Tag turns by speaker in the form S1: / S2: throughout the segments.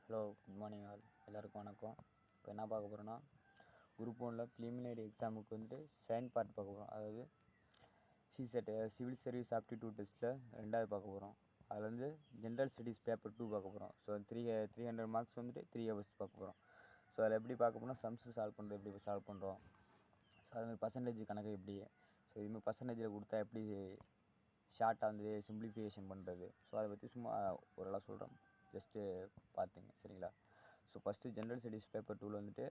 S1: Hello, good morning all. எல்லாருக்கும் வணக்கம். இப்போ என்ன பார்க்க போகிறோன்னா, குரூப் 1ல் ப்ரிலிமினரி எக்ஸாமுக்கு வந்துட்டு செகண்ட் பார்ட் பார்க்க போகிறோம். அதாவது சிசெட் சிவில் சர்வீஸ் ஆப்டிடியூட் டெஸ்ட்டில் ரெண்டாவது பார்க்க போகிறோம். அதில் வந்து ஜென்ரல் ஸ்டடீஸ் பேப்பர் 2 பார்க்க போகிறோம். ஸோ 300 மார்க்ஸ் வந்துட்டு 3 ஹவர்ஸ் பார்க்க போகிறோம். ஸோ அதில் எப்படி பார்க்க போனால் சம்ஸ் சால்வ் பண்ணுறது எப்படி சால்வ் பண்ணுறோம், ஸோ அதுமாதிரி பர்சன்டேஜ் கணக்கு எப்படி, ஸோ இதுமாதிரி பர்சன்டேஜில் கொடுத்தா எப்படி ஷார்ட்டாக வந்து சிம்பிளிஃபிகேஷன் பண்ணுறது, ஸோ அதை பற்றி சும்மா ஓரளவு சொல்கிறோம். ஜஸ்ட்டு பார்த்துங்க, சரிங்களா? So first general studies paper 2ல் வந்துட்டு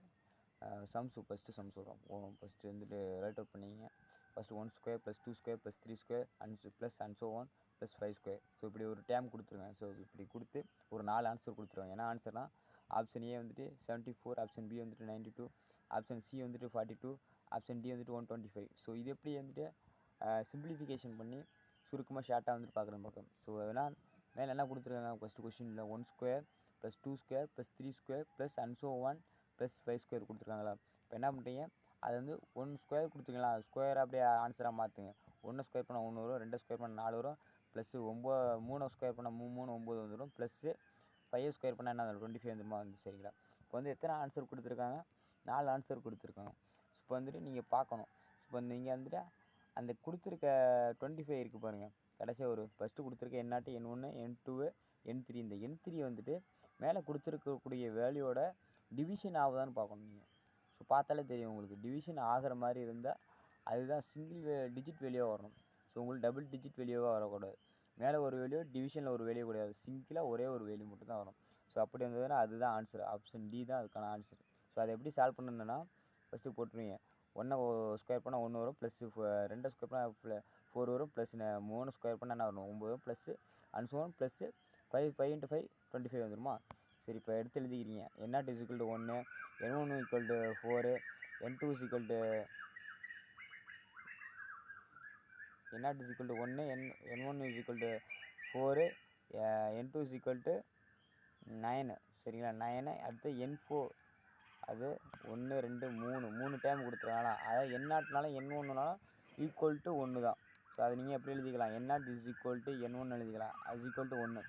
S1: ஃபஸ்ட்டு சம்ஸ் வரும். ஃபஸ்ட்டு வந்துட்டு ரைட் அவுட் பண்ணிங்க. First 1 square plus 2 square plus 3 square plus and so one plus 5 square. So இப்படி ஒரு டேம் கொடுத்துருவேன். ஸோ இப்படி கொடுத்து ஒரு 4 ஆன்சர் கொடுத்துருவேன். ஏன்னா ஆன்சர்னால் ஆப்ஷன் ஏ வந்துட்டு 74, ஆப்ஷன் பி வந்துட்டு 92, ஆப்ஷன் சி வந்துட்டு 42, ஆப்ஷன் டி வந்துட்டு 125. ஸோ இது எப்படி வந்துட்டு சிம்பிளிஃபிகேஷன் பண்ணி சுருக்கமாக ஷார்ட்டாக வந்துட்டு பார்க்குறோம். ஸோ அதனால் மேலே என்ன கொடுத்துருக்காங்க, ஃபஸ்ட்டு கொஸ்டினில் 1 square plus 2 square plus 3 square plus and so one plus 5 square கொடுத்துருக்காங்களா. இப்போ என்ன பண்ணுறீங்க, அது வந்து 1 ஸ்கொயர் கொடுத்துருங்களா, ஸ்கொயர் அப்படியே ஆன்சராக மாற்றுங்க. 1 ஸ்கொயர் பண்ணால் 1 வரும், 2 ஸ்கொயர் பண்ணால் 4 வரும், ப்ளஸ்ஸு 3 ஸ்கொயர் பண்ணால் 3 9 வந்துடும், ப்ளஸ்ஸு 5 ஸ்கொயர் பண்ணால் என்ன வரும், 25 வந்துடுமா வந்து, சரிங்களா? இப்போ வந்து எத்தனை ஆன்சர் கொடுத்துருக்காங்க, 4 ஆன்சர் கொடுத்துருக்காங்க. இப்போ வந்துட்டு நீங்கள் பார்க்கணும். இப்போ நீங்கள் வந்துட்டு அந்த கொடுத்துருக்க 25 இருக்குது பாருங்கள், கடைசியாக ஒரு ஃபஸ்ட்டு கொடுத்துருக்க N0, N1, N2, N3. இந்த N3 வந்துட்டு மேலே கொடுத்துருக்கக்கூடிய வேல்யூவோட டிவிஷன் ஆகுதான்னு பார்க்கணும் நீங்கள். ஸோ பார்த்தாலே தெரியும் உங்களுக்கு. டிவிஷன் ஆகிற மாதிரி இருந்தால் அதுதான் சிங்கிள் டிஜிட் வேல்யூவாக வரணும். ஸோ உங்களுக்கு டபுள் டிஜிட் வேல்யூவாக வரக்கூடாது. மேலே ஒரு வேல்யூ, டிவிஷனில் ஒரு வேல்யூ கிடையாது, சிங்கிளாக ஒரே ஒரு வேல்யூ மட்டும் தான் வரும். ஸோ அப்படி இருந்ததுன்னா அதுதான் ஆன்சர், ஆப்ஷன் டி தான் அதுக்கான ஆன்சர். ஸோ அதை எப்படி சால்வ் பண்ணணுன்னா, ஃபஸ்ட்டு போட்டுருவீங்க. 1 ஸ்கொயர் பண்ணால் 1 வரும், ப்ளஸ் 2 ஸ்கொயர் பண்ணால் 4 வரும், ப்ளஸ் 3 ஸ்கொயர் பண்ணால் என்ன வரும், 9 வரும், plus and so one plus 5 × 5 25 வந்துடுமா. சரி, இப்போ எடுத்து எழுதிக்கிறீங்க. N0 = 1, N1 = 4, N2 = N0 = 1, N1 = 4, N2 = 9, சரிங்களா? 9. அடுத்து N4, அது 1 2 3 டைம் கொடுத்துருக்காங்களா. அதாவது N0னாலும் N1னாலும் ஈக்குவல் டு 1 தான். ஸோ அதை நீங்கள் எப்படி எழுதிக்கலாம், N0 = N1 எழுதிக்கலாம், அது = 1.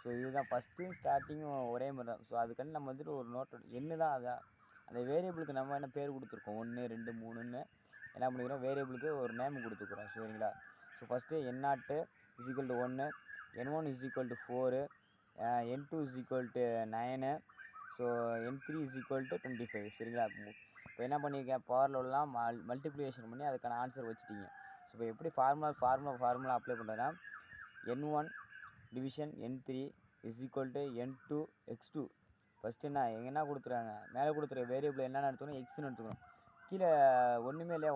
S1: ஸோ இதுதான் ஃபஸ்ட்டு ஸ்டார்டிங்கும் ஒரே மாதிரி தான். ஸோ அதுக்காண்டி நம்ம வந்துட்டு ஒரு நோட் என்ன தான் அதான் அந்த வேரியபிளுக்கு நம்ம என்ன பேர் கொடுத்துருக்கோம், 1 2 3ன்னு என்ன பண்ணிக்கிறோம், வேரியபிளுக்கு ஒரு நேம் கொடுத்துக்கிறோம், சரிங்களா? So first N0 = 1, N1 = 4, N2 = 9, so N3 = 25, சரிங்களா? இப்போ என்ன பண்ணியிருக்கேன், பவர்லலாம் மல்டிப்ளிகேஷன் பண்ணி அதுக்கான ஆன்சர் வச்சுட்டீங்க. ஸோ இப்போ எப்படி ஃபார்முலா அப்ளை பண்ணுறதுன்னா, N1 division N3 = N2 x2. First என்ன கொடுத்துருக்காங்க, மேலே கொடுத்துருக்க வேரியபிள் என்னென்ன எடுத்துக்கணும், எக்ஸ்ன்னு எடுத்துக்கணும். கீழே ஒன்றுமே இல்லையா,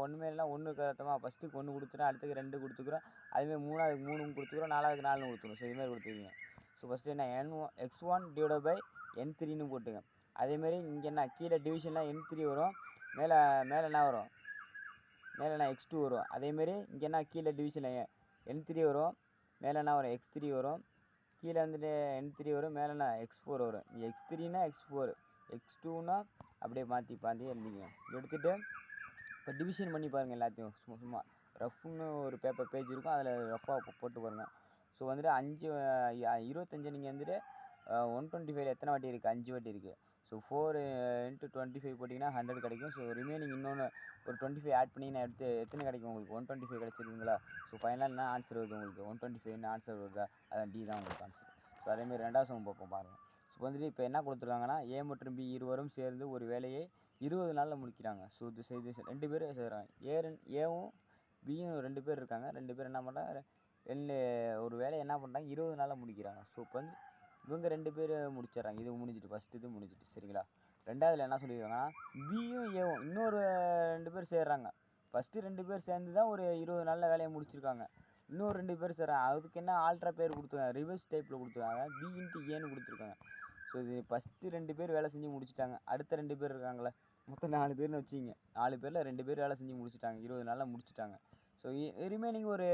S1: 1 கரெக்டாக ஃபஸ்ட்டுக்கு 1 கொடுத்துக்கிறோம், அடுத்துக்கு 2 கொடுத்துக்கிறோம், அதுமாதிரி 3வது 3 கொடுத்துக்கிறோம், 4வது 4 கொடுத்துக்கிறோம். ஸோ இதுமாதிரி கொடுத்துருக்கீங்க. ஸோ ஃபஸ்ட்டு என்ன, x1 / N3ன்னு போட்டுங்க. அதேமாரி இங்கே என்ன, கீழே டிவிஷனில் N3 வரும், மேலே என்ன வரும், மேலே என்ன x2 வரும். அதேமாரி இங்கே என்ன, கீழே டிவிஷனில் N3 வரும், மேலே என்ன வரும், x3 வரும், கீழே வந்துட்டு N3 வரும், மேலே என்ன x4 வரும். x3னா x4, x2னா அப்படியே மாற்றி எழுதிங்க. எடுத்துகிட்டு இப்போ டிவிஷன் பண்ணி பாருங்கள் எல்லாத்தையும். சும்மா ரஃப்னு ஒரு பேஜ் இருக்கும், அதில் ரஃப்பாக போட்டு பாருங்கள். ஸோ வந்துட்டு 25 நீங்கள் வந்துட்டு 125 எத்தனை வாட்டி இருக்குது, 5 வாட்டி இருக்குது. ஸோ 4 × 25 போட்டிங்கன்னா 100 கிடைக்கும். ஸோ ரிமைனிங் இன்னொன்று ஒரு 25 ஆட் பண்ணிங்கன்னா எடுத்து எத்தனை கிடைக்கும் உங்களுக்கு, 125 கிடச்சிருக்குங்களா. ஸோ ஃபைனலாக என்ன ஆன்சர் வருது உங்களுக்கு, 125 ஆன்சர் வருதா, அதான் டி தான் உங்களுக்கு ஆன்சர். ஸோ அதேமாதிரி ரெண்டாவது சம் பார்ப்போம் பாருங்கள். ஸோ வந்துட்டு இப்போ என்ன கொடுத்துருக்காங்கன்னா, ஏ மற்றும் பி இருவரும் சேர்ந்து ஒரு வேலையை 20 நாளில் முடிக்கிறாங்க. ஸோ இது 2 பேர் செய்கிறாங்க. ஏவும் பியும் 2 பேர் இருக்காங்க. 2 பேர் என்ன பண்ணுறாங்க, ஒரு வேலையை என்ன பண்ணுறாங்க, 20 நாளில் முடிக்கிறாங்க. ஸோ இப்போ வந்து இவங்க 2 பேர் முடிச்சிடறாங்க. இது முடிஞ்சிட்டு, ஃபஸ்ட்டு இது முடிஞ்சிட்டு, சரிங்களா? ரெண்டாவதுல என்ன சொல்லியிருக்காங்கன்னா, பியும் ஏவும் இன்னொரு 2 பேர் சேர்றாங்க. ஃபஸ்ட்டு 2 பேர் சேர்ந்து தான் ஒரு 20 நாளில் வேலையை முடிச்சிருக்காங்க. இன்னொரு 2 பேர் சேர்றாங்க. அதுக்கு என்ன ஆல்ட்ரா பேர் கொடுத்துருக்காங்க, ரிவர்ஸ் டைப்பில் கொடுத்துருக்காங்க, பி × ஏன்னு கொடுத்துருக்காங்க. ஸோ இது ஃபஸ்ட்டு 2 பேர் வேலை செஞ்சு முடிச்சிட்டாங்க. அடுத்த 2 பேர் இருக்காங்களே, மொத்தம் 4 பேர்னு வச்சிங்க. 4 பேரில் 2 பேர் வேலை செஞ்சு முடிச்சிட்டாங்க, 20 நாளில் முடிச்சிட்டாங்க. ஸோ ரிமைனிங் ஒரு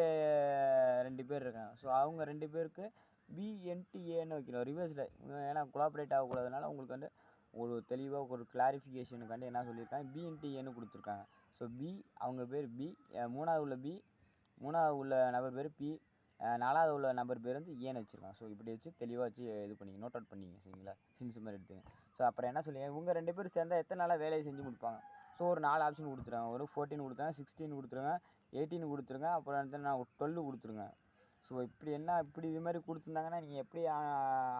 S1: 2 பேர் இருக்காங்க. ஸோ அவங்க 2 பேருக்கு பி × ஏன்னு வைக்கணும், ரிவர்ஸில். ஏன்னா கொலாபரேட் ஆகக்கூடாதனால உங்களுக்கு வந்து ஒரு தெளிவாக ஒரு கிளாரிஃபிகேஷனுக்காண்டி என்ன சொல்லியிருக்காங்க, பி × ஏன்னு கொடுத்துருக்காங்க. ஸோ பி, அவங்க பேர் பி, மூணாவது உள்ள நபர் பேர் பி, 4வது உள்ள நம்பர் பேர் வந்து ஏன்னு வச்சுருக்கான். ஸோ இப்படி வச்சு தெளிவாக வச்சு இது பண்ணிங்க, நோட் அவுட் பண்ணிங்க சரிங்களா. ஹிண்ட்ஸ் மாதிரி எடுத்துங்க. ஸோ அப்புறம் என்ன சொல்லி இவங்க 2 பேரும் சேர்ந்தா எத்தனை நாளாக வேலையை செஞ்சு முடிப்பாங்க. ஸோ ஒரு 4 ஆப்ஷன் கொடுத்துருங்க. ஒரு 14 கொடுத்துருங்க, 16 கொடுத்துருங்க, 18 கொடுத்துருங்க, அப்புறம் வந்து நான் 12 கொடுத்துருங்க. ஸோ இப்படி இது மாதிரி கொடுத்துருந்தாங்கன்னா நீங்கள் எப்படி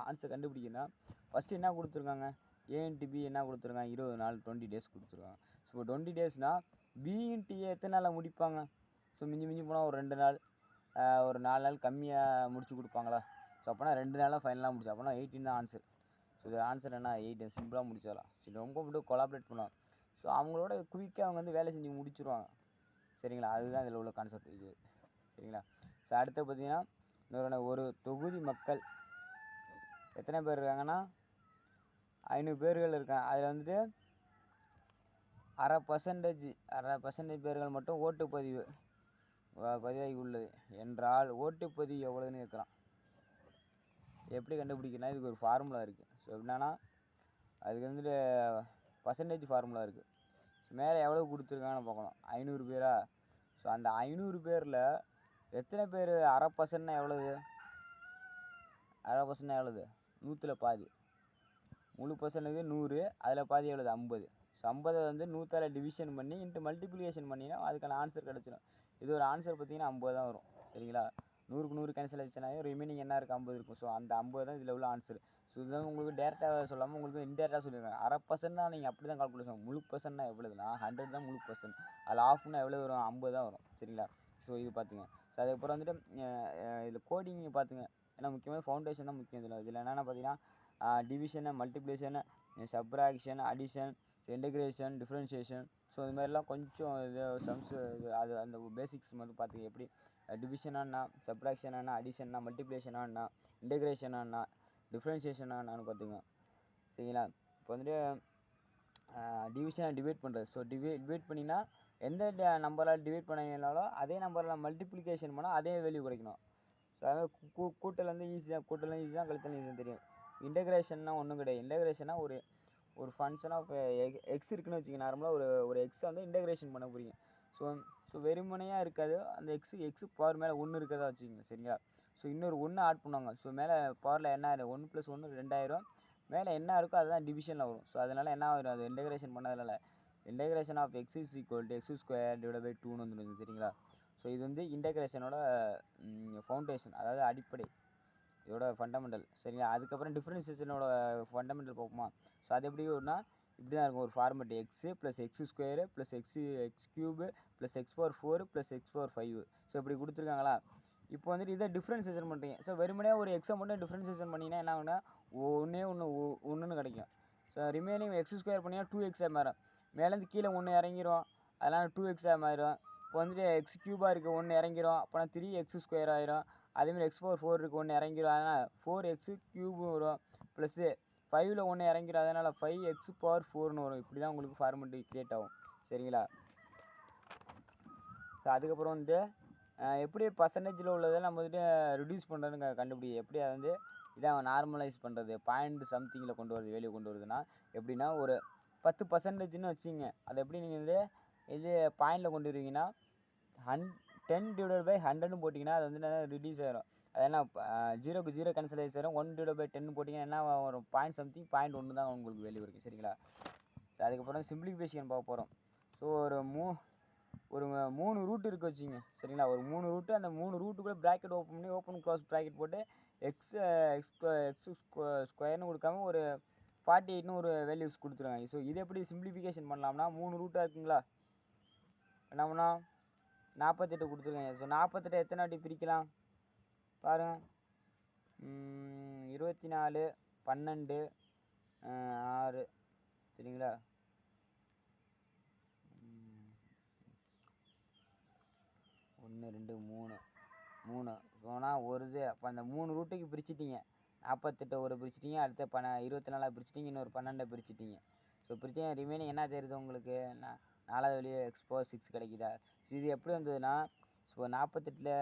S1: ஆன்சர் கண்டுபிடிக்கணும். ஃபஸ்ட்டு என்ன கொடுத்துருக்காங்க, ஏஎன்டி என்ன கொடுத்துருங்க, 20 நாள் 20 டேஸ் கொடுத்துருக்காங்க. ஸோ 20 டேஸ்னால் பிஇன்டிஏ எத்தனை நாளில் முடிப்பாங்க. ஸோ மிஞ்சி போனால் ஒரு 2 நாள், ஒரு 4 நாள் கம்மியாக முடிச்சு கொடுப்பாங்களா. ஸோ அப்போனா 2 நாளாக ஃபைனலாக முடிச்சு அப்போனா 18 தான் ஆன்சர். ஸோ இது ஆன்சர் என்ன 8 சிம்பிளாக முடிச்சிடலாம். சரி ரொம்ப மட்டும் கொலாபரேட் பண்ணுவாங்க. ஸோ அவங்களோட குயிக்காக அவங்க வந்து வேலை செஞ்சு முடிச்சிருவாங்க சரிங்களா. அதுதான் இதில் உள்ள கான்செப்ட் இது சரிங்களா. ஸோ அடுத்து பார்த்தீங்கன்னா இன்னொரு ஒரு தொகுதி மக்கள் எத்தனை பேர் இருக்காங்கன்னா 500 பேர்கள் இருக்காங்க. அதில் வந்துட்டு 1/2% பேர்கள் மட்டும் ஓட்டுப்பதிவு பதிவாகி உள்ளது என்றால் ஓட்டுப்பதிவு எவ்வளோன்னு கேட்குறான். எப்படி கண்டுபிடிக்கணும்னா இதுக்கு ஒரு ஃபார்முலா இருக்குது. ஸோ எப்படின்னா அதுக்கு வந்துட்டு பர்சன்டேஜ் ஃபார்முலா இருக்குது. மேலே எவ்வளோ கொடுத்துருக்காங்கன்னு பார்க்கணும். 500 பேரா. ஸோ அந்த 500 பேரில் எத்தனை பேர் 1/2% எவ்வளவு, 1/2% எவ்வளவு, 100ல் பாதி. முழு பர்சன்டேஜ் 100, அதில் பாதி எவ்வளவு 50. ஸோ 50 வந்து 100ஆல் டிவிஷன் பண்ணி இன்ட்டு மல்டிப்ளிகேஷன் பண்ணினா அதுக்கான ஆன்சர் கிடச்சிடும். இது ஒரு ஆன்சர் பார்த்தீங்கன்னா 50 தான் வரும் சரிங்களா. 100க்கு 100 கேன்சல் ஆச்சுனாவே ரிமைனிங் என்ன இருக்குது 50 இருக்கும். ஸோ அந்த 50 தான் இதில் உள்ள ஆன்சர். ஸோ இதுதான் உங்களுக்கு டேரெக்டாக சொல்லாமல் உங்களுக்கு இன்டேரக்டாக சொல்லியிருக்காங்க. 1/2% தான் நீங்கள் அப்படி தான் கால்குலேஷன். முழு பர்சன்ட்னா எவ்வளோதுன்னா 100 தான் முழு பர்சன்ட். அதில் ஆஃப்னா எவ்வளோ வரும் 50 தான் வரும் சரிங்களா. ஸோ இது பார்த்துங்க. ஸோ அதுக்கப்புறம் வந்துட்டு இதில் கோடிங் பார்த்துங்க. ஏன்னா முக்கியமாக ஃபவுண்டேஷன் தான் முக்கியம். இதில் என்னென்ன பார்த்தீங்கன்னா division, multiplication, subtraction, addition, integration, differentiation. So இது மாதிரிலாம் கொஞ்சம் இது சம்ஸு இது அது அந்த பேசிக்ஸ் மட்டும் பார்த்துங்க. எப்படி டிவிஷனானா, சப்ராக்ஷனானா, அடிஷன்னா, மல்டிப்ளிகேஷனானா, இன்டகிரேஷனானா, டிஃப்ரென்ஷியேஷனானு பார்த்துங்க சரிங்களா. இப்போ வந்துட்டு டிவிஷனை டிவைட் பண்ணுறது. ஸோ டிவைட் பண்ணினா எந்த நம்பரால் டிவைட் பண்ணிங்கனாலும் அதே நம்பரில் மல்டிப்ளிகேஷன் பண்ணால் அதே வேல்யூ கிடைக்கணும். ஸோ அதாவது கூட்டல் வந்து ஈஸி தான், கூட்டலும் ஈஸி தான், கழித்தலும் ஈஸி தான் தெரியும். இன்டகிரேஷன்னா ஒன்றும் கிடையாது. இன்டகிரேஷனாக ஒரு ஃபங்க்ஷனாக இப்போ எக்ஸ் இருக்குன்னு வச்சுக்கோங்க. நார்மலாக ஒரு எக்ஸை வந்து இன்டகிரேஷன் பண்ண போகிறீங்க. ஸோ வெறுமனையாக இருக்காது. அந்த எக்ஸ் பவர் மேலே 1 இருக்கிறதா வச்சுக்கோங்க சரிங்களா. ஸோ இன்னொரு 1 ஆட் பண்ணுவாங்க. ஸோ மேலே பவரில் என்ன ஆயிடும், 1 + 1 2 ஆயிரும். மேலே என்ன இருக்கோ அதுதான் டிவிஷனில் வரும். ஸோ அதனால் என்ன ஆயிரும், அது இன்டகிரேஷன் பண்ணதுனால இன்டகிரேஷன் ஆஃப் x = x² / 2ன்னு வந்துடுங்க சரிங்களா. ஸோ இது வந்து இன்டகிரேஷனோட ஃபவுண்டேஷன், அதாவது அடிப்படை, இதோட ஃபண்டமெண்டல் சரிங்களா. அதுக்கப்புறம் டிஃப்ரென்ஷியேஷனோட ஃபண்டமெண்டல் பார்ப்போமா. ஸோ அது எப்படி வரும்னா இப்படி தான் இருக்கும். ஒரு format x + x² + x³ + x⁴ + x⁴. So இப்படி கொடுத்துருக்காங்களா. இப்போ வந்துட்டு இதை டிஃப்ரென்ஷியேஷன் பண்ணுறீங்க. ஸோ வெறுமனே ஒரு எக்ஸை மட்டும் டிஃப்ரென்ஷியேஷன் பண்ணிங்கன்னா என்ன ஆகுனா ஒன்றுன்னு கிடைக்கும். ஸோ ரிமைனிங் x² பண்ணிங்கன்னா 2x மாறும். மேலேருந்து கீழே 1 இறங்கிரும். அதனால் 2x மாறிடும். இப்போ வந்துட்டு x³ இருக்குது 1 இறங்கிரும். அப்போனா 3x² ஆயிரும். அதேமாதிரி x⁴ இருக்குது 1 இறங்கிரும். அதனால் 4x³ வரும். ப்ளஸ்ஸு 5ல் 1 இறங்கிரும். அதனால் 5x⁴ வரும். இப்படி தான் உங்களுக்கு ஃபார்மெட்டு க்ரியேட் ஆகும் சரிங்களா. ஸோ அதுக்கப்புறம் வந்து எப்படி பர்சன்டேஜில் உள்ளதை நம்ம வந்துட்டு ரிடியூஸ் பண்ணுறதுன்னு கண்டுபிடி. எப்படி அதை வந்து இதை நார்மலைஸ் பண்ணுறது, பாயிண்ட் சம்திங்கில் கொண்டு வருது, வேல்யூ கொண்டு வருதுன்னா எப்படின்னா ஒரு 10%ன்னு வச்சுங்க. அதை எப்படி நீங்கள் வந்து இது பாயிண்டில் கொண்டு வருவீங்கன்னா 10/100 போட்டிங்கன்னா அது வந்து ரிடியூஸ் ஆகிரும். அது என்ன 0க்கு 0 கேன்சல் ஆகி சேரும். 1/10 போட்டிங்கன்னா என்ன வரும், பாயிண்ட் சம்திங் 0.1 தான் உங்களுக்கு வேல்யூ இருக்குது சரிங்களா. அதுக்கப்புறம் சிம்பிளிஃபிகேஷன் பார்க்க போகிறோம். ஸோ ஒரு 3 ரூட் இருக்குது வச்சுங்க சரிங்களா. ஒரு 3 ரூட்டு, அந்த 3 ரூட்டுக்குள்ளே ப்ராக்கெட் ஓப்பன் பண்ணி ஓப்பன் க்ளோஸ் ப்ராக்கெட் போட்டு x² கொடுக்காம ஒரு 48ன்னு ஒரு வேல்யூஸ் கொடுத்துருவாங்க. ஸோ இது எப்படி சிம்பிளிஃபிகேஷன் பண்ணலாம்னா 3 ரூட்டாக இருக்குங்களா, என்ன பண்ணோம் 48 கொடுத்துருக்காங்க. ஸோ 48 எத்தனை வாட்டி பிரிக்கலாம் பாருங்கள். 24, 12, 6 சரிங்களா. 1 2 3 போனால் ஒரு இது. அப்போ அந்த 3 ரூட்டுக்கு பிரிச்சுட்டிங்க. 48 ஒரு பிரிச்சுட்டிங்க, அடுத்த 24 பிரிச்சுட்டிங்க, இன்னொரு 12 பிரிச்சுட்டிங்க. ஸோ பிரிச்சு ரிமைனிங் என்ன தெரியுது உங்களுக்கு, 4வது வெளியே x⁴ கிடைக்குதா. ஸோ இது எப்படி வந்ததுன்னா ஸோ 48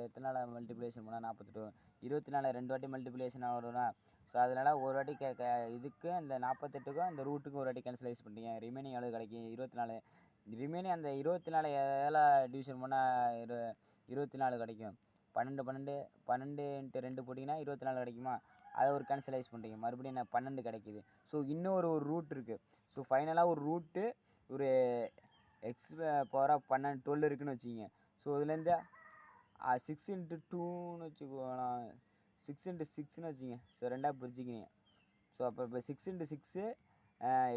S1: எத்தனை நாள் மல்டிப்ளிகேஷன் பண்ணால் 48 24 2 வாட்டி மல்டிப்ளிகேஷன் வரும்னா. ஸோ அதனால் ஒரு வாட்டி இதுக்கு இந்த 48க்கும் இந்த ரூட்டுக்கும் ஒரு வாட்டி கேன்சலைஸ் பண்ணிட்டீங்க. ரிமைனிங் எவ்வளோ கிடைக்கும் 24. ரிமைனிங் அந்த 24 எதில் டிவிஷன் பண்ணால் 24 கிடைக்கும். 12 இன்ட்டு 2 போட்டிங்கன்னா 24 கிடைக்குமா? அதை ஒரு கேன்சலைஸ் பண்ணுறீங்க, மறுபடியும் என்ன 12 கிடைக்கிது. ஸோ இன்னும் ஒரு ரூட் இருக்குது. ஸோ ஃபைனலாக ஒரு ரூட்டு ஒரு எக்ஸ் பவர் ஆஃப் 12 இருக்குதுன்னு வச்சுக்கிங்க. ஸோ இதுலேருந்து 6 இன்ட்டு 2ன்னு வச்சுக்கோங்களேன், 6 இன்ட்டு 6ன்னு வச்சுங்க. ஸோ ரெண்டாக பிரிச்சுக்கிங்க. ஸோ அப்போ 6 into 6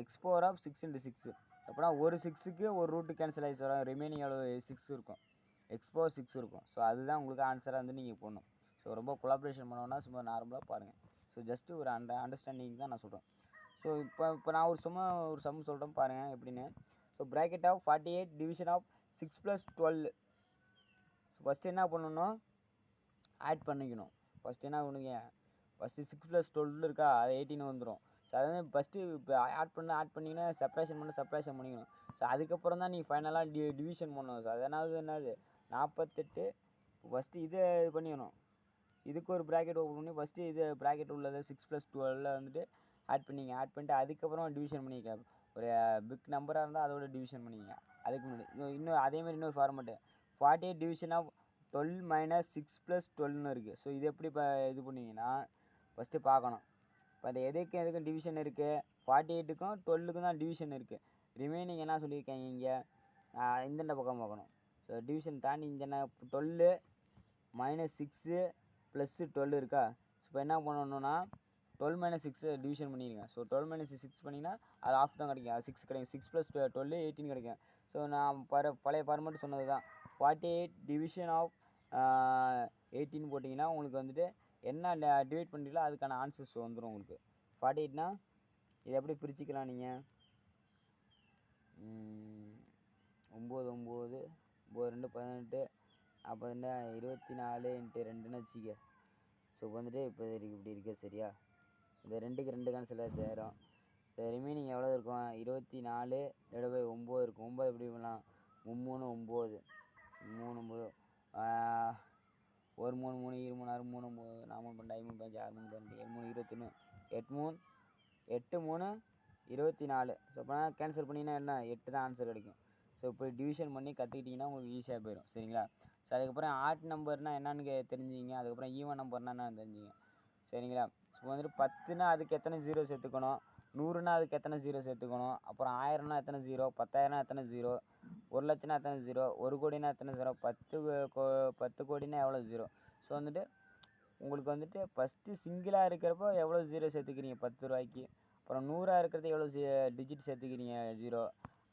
S1: x power of 6 into 6. அப்படின்னா ஒரு 6க்கு ஒரு ரூட்டு கேன்சல் ஆகி வரும், ரிமைனிங் எவ்வளோ 6 இருக்கும், எக்ஸ் பவர் 6 இருக்கும். ஸோ அதுதான் உங்களுக்கு ஆன்சராக வந்து நீங்கள் போடணும். ஸோ ரொம்ப கொலாபரேஷன் பண்ணோன்னா சும்மா நார்மலாக பாருங்கள். ஸோ ஜஸ்ட்டு ஒரு அண்டர்ஸ்டாண்டிங் தான் நான் சொல்கிறேன். ஸோ இப்போ நான் ஒரு சம் சொல்கிறேன் பாருங்கள் எப்படின்னு. So bracket of 48 division of 6 + 12. First என்ன பண்ணணும், ஆட் பண்ணிக்கணும். ஃபஸ்ட்டு என்ன பண்ணுங்க, ஃபஸ்ட்டு 6 + 12 இருக்கா, அது 18 வந்துடும். ஸோ அதை வந்து ஃபஸ்ட்டு இப்போ ஆட் பண்ணிங்கன்னா செப்ரேஷன் பண்ணிக்கணும். ஸோ அதுக்கப்புறம் தான் நீங்கள் ஃபைனலாக டிவிஷன் பண்ணணும். ஸோ அதனால என்னது 48. ஃபஸ்ட்டு இதை இது பண்ணிக்கணும், இதுக்கு ஒரு ப்ராக்கெட் ஓப்பன் பண்ணி ஃபஸ்ட்டு இது ப்ராக்கெட் உள்ளது 6 + 12 வந்துட்டு ஆட் பண்ணிட்டு அதுக்கப்புறம் டிவிஷன் பண்ணிக்க. ஒரு பிக் நம்பராக இருந்தால் அதோட டிவிஷன் பண்ணிக்கங்க. அதுக்கு முன்னாடி இன்னும் அதேமாதிரி இன்னொரு ஃபார்மெட்டு 48 டிவிஷன் ஆஃப் 12 - 6 + 12ன்னு இருக்குது. ஸோ இது எப்படி இப்போ இது பண்ணிங்கன்னா ஃபஸ்ட்டு பார்க்கணும். இப்போ அது எதுக்கும் டிவிஷன் இருக்குது, 48க்கும் 12க்கும் தான் டிவிஷன் இருக்குது. ரிமைனிங் என்ன சொல்லியிருக்காங்க இங்கே இந்தண்ட பக்கம் பார்க்கணும். ஸோ டிவிஷன் தாண்டி இங்கே என்ன 12 - 6 + 12 இருக்கா. ஸோ இப்போ என்ன பண்ணணுன்னா 12 - 6 டிவிஷன் பண்ணிடுங்க. ஸோ 12 - 6 பண்ணிங்கன்னா அது ஆஃப் தான் கிடைக்கும், அது 6 கிடைக்கும். 6 + 12 18 கிடைக்கும். ஸோ நான் பழைய ஃபார்மெட் சொன்னது தான். 48 டிவிஷன் ஆஃப் 18 போட்டிங்கன்னா உங்களுக்கு வந்துட்டு என்ன டிவைட் பண்ணுறீங்களோ அதுக்கான ஆன்சர்ஸ் வந்துடும் உங்களுக்கு. 48னா இதை எப்படி பிரிச்சுக்கலாம் நீங்கள், 9 9 9 2 18 42 24 × 2ன்னு வச்சுக்க. ஸோ வந்துட்டு இப்போ இப்படி இருக்க சரியா. இந்த 2க்கு 2 கேன்சல் சேரும். ஸோ ரிமைனிங் எவ்வளோ இருக்கும், 24 / 9 இருக்கும். 9 எப்படி பண்ணலாம், 3 9 3 9 1 3 3 2 3 6 3 9 4 3 5 3 5 6 3 12 7 3 21 8 3 24. ஸோ அப்போ கேன்சல் பண்ணிங்கன்னா என்ன 8 தான் ஆன்சர் கிடைக்கும். ஸோ இப்போ டிவிஷன் பண்ணி கற்றுக்கிட்டிங்கன்னா உங்களுக்கு ஈஸியாக போயிடும் சரிங்களா. ஸோ அதுக்கப்புறம் ஆட் நம்பர்னால் என்னென்னு தெரிஞ்சுங்க. அதுக்கப்புறம் ஈவன் நம்பர்னால் என்னென்னு தெரிஞ்சுங்க சரிங்களா. இப்போ வந்துட்டு 10னா அதுக்கு எத்தனை 0 சேர்த்துக்கணும், 100னா அதுக்கு எத்தனை 0 சேர்த்துக்கணும், அப்புறம் 1000னா எத்தனை 0, 10,000னா எத்தனை 0, 1 லட்சம்னா எத்தனை 0, 1 கோடினா எத்தனை 0, 10 கோடினா எவ்வளோ 0. ஸோ வந்துட்டு உங்களுக்கு வந்துட்டு ஃபஸ்ட்டு சிங்கிளாக இருக்கிறப்போ எவ்வளோ 0 சேர்த்துக்கிறீங்க 10 ரூபாய்க்கு, அப்புறம் 100ஆக இருக்கிறது எவ்வளோ டிஜிட் சேர்த்துக்கிறீங்க 0,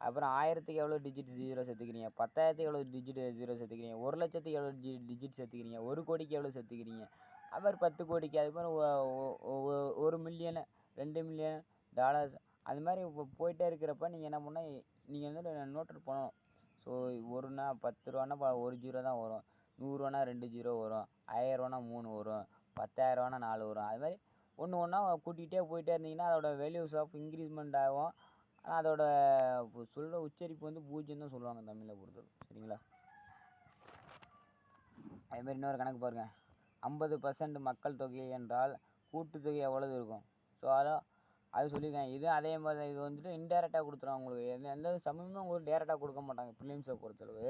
S1: அப்புறம் 1000க்கு எவ்வளோ டிஜிட் 0 சேர்த்துக்கிறீங்க, 10,000க்கு எவ்வளோ டிஜிட் 0 சேர்த்துக்கிறீங்க, 1 லட்சத்துக்கு எவ்வளோ டிஜிட் சேர்த்துக்கிறீங்க, 1 கோடிக்கு எவ்வளோ சேர்த்துக்கிறீங்க, அப்புறம் 10 கோடிக்கு, அதுக்கப்புறம் 1 மில்லியனு 2 மில்லியன் டாலர்ஸ். அது மாதிரி போயிட்டே இருக்கிறப்ப நீங்கள் என்ன பண்ணால் நீங்கள் வந்து நோட் பண்ணணும். ஸோ 1னா 10 ரூபான்னா 1 0 தான் வரும், 100 ரூபானா 2 0 வரும், 1000 ரூபானா 3 வரும், 10,000 ரூபானா 4 வரும். அது மாதிரி ஒன்று ஒன்றா கூட்டிகிட்டே போயிட்டே இருந்தீங்கன்னா அதோட வேல்யூஸ் ஆஃப் இன்க்ரீஸ்மெண்ட் ஆகும். ஆனால் அதோட சொல்கிற உச்சரிப்பு வந்து 0 தான் சொல்லுவாங்க தமிழை பொறுத்தவரை சரிங்களா. அதுமாதிரி இன்னொரு கணக்கு பாருங்கள். 50% மக்கள் தொகை என்றால் கூட்டுத்தொகை எவ்வளவு இருக்கும். ஸோ அது சொல்லியிருக்காங்க. இது அதே மாதிரி தான். இது வந்துட்டு இன்டேரக்டாக கொடுத்துருவாங்க உங்களுக்கு. எந்த சமயமும் உங்களுக்கு டேரெக்டாக கொடுக்க மாட்டாங்க. ப்ரிலிம்ஸை பொறுத்தளவு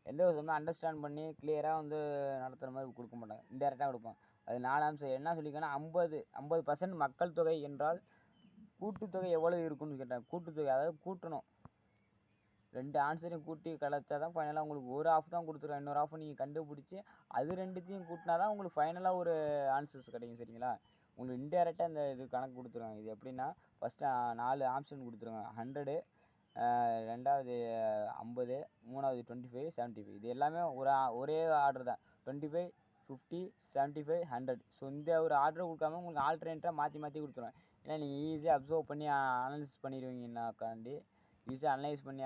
S1: எந்த ஒரு சமயம் அண்டர்ஸ்டாண்ட் பண்ணி கிளியராக வந்து நடத்துகிற மாதிரி கொடுக்க மாட்டாங்க, இன்டேரக்டாக கொடுப்பாங்க. அது 4 ஆன்சர் என்ன சொல்லியிருக்காங்கன்னா 50% மக்கள் தொகை என்றால் கூட்டுத்தொகை எவ்வளோ இருக்குன்னு கேட்டாங்க. கூட்டுத்தொகை அதாவது கூட்டணும், 2 ஆன்சரையும் கூட்டி கழிச்சா தான் ஃபைனலாக உங்களுக்கு ஒரு ஆஃப் தான் கொடுத்துருவாங்க. இன்னொரு ஆஃப் நீங்கள் கண்டுபிடிச்சி அது 2த்தையும் கூட்டினா தான் உங்களுக்கு ஃபைனலாக ஒரு ஆன்சர்ஸ் கிடைக்கும் சரிங்களா. உங்களுக்கு இன்டேரக்டாக இந்த இது கணக்கு கொடுத்துருவாங்க. இது எப்படின்னா ஃபஸ்ட்டு 4 ஆப்ஷன் கொடுத்துருவாங்க. 100, ரெண்டாவது 50, மூணாவது 25 75. இது எல்லாமே ஒரே ஆர்டர் தான். 25 50 75 100. ஸோ இந்த ஒரு ஆர்டர் கொடுக்காம உங்களுக்கு ஆல்டர்னேட்டாக மாற்றி கொடுத்துருவேன். ஏன்னா நீங்கள் ஈஸியாக அப்சர்வ் பண்ணி அனலைஸ் பண்ணிடுவீங்கன்னாக்காண்டி ஈஸியாக அனலைஸ் பண்ணி